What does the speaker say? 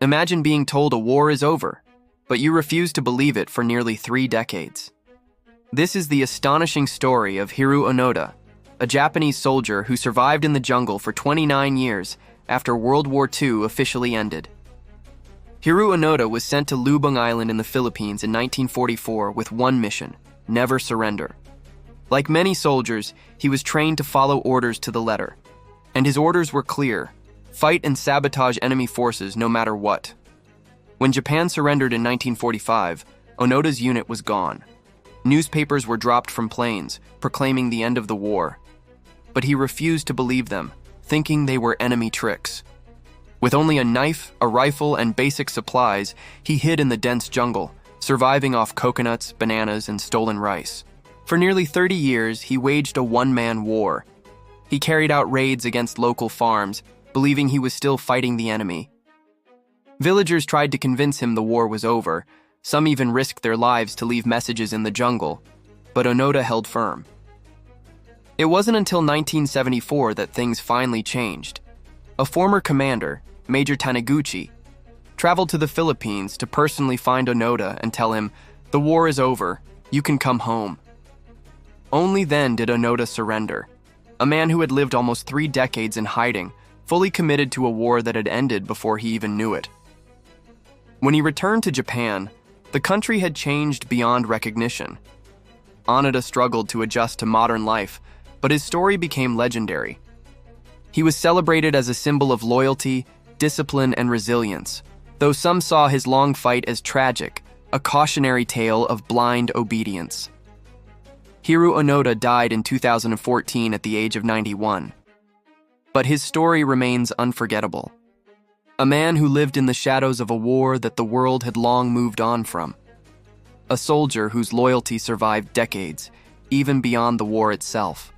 Imagine being told a war is over, but you refuse to believe it for nearly 3 decades. This is the astonishing story of Hiroo Onoda, a Japanese soldier who survived in the jungle for 29 years after World War II officially ended. Hiroo Onoda was sent to Lubang Island in the Philippines in 1944 with one mission: never surrender. Like many soldiers, he was trained to follow orders to the letter. And his orders were clear: fight and sabotage enemy forces no matter what. When Japan surrendered in 1945, Onoda's unit was gone. Newspapers were dropped from planes, proclaiming the end of the war. But he refused to believe them, thinking they were enemy tricks. With only a knife, a rifle, and basic supplies, he hid in the dense jungle, surviving off coconuts, bananas, and stolen rice. For nearly 30 years, he waged a one-man war. He carried out raids against local farms, believing he was still fighting the enemy. Villagers tried to convince him the war was over. Some even risked their lives to leave messages in the jungle, but Onoda held firm. It wasn't until 1974 that things finally changed. A former commander, Major Taniguchi, traveled to the Philippines to personally find Onoda and tell him, "The war is over, you can come home." Only then did Onoda surrender, a man who had lived almost 3 decades in hiding, fully committed to a war that had ended before he even knew it. When he returned to Japan, the country had changed beyond recognition. Onoda struggled to adjust to modern life, but his story became legendary. He was celebrated as a symbol of loyalty, discipline, and resilience, though some saw his long fight as tragic, a cautionary tale of blind obedience. Hiroo Onoda died in 2014 at the age of 91. But his story remains unforgettable. A man who lived in the shadows of a war that the world had long moved on from. A soldier whose loyalty survived decades, even beyond the war itself.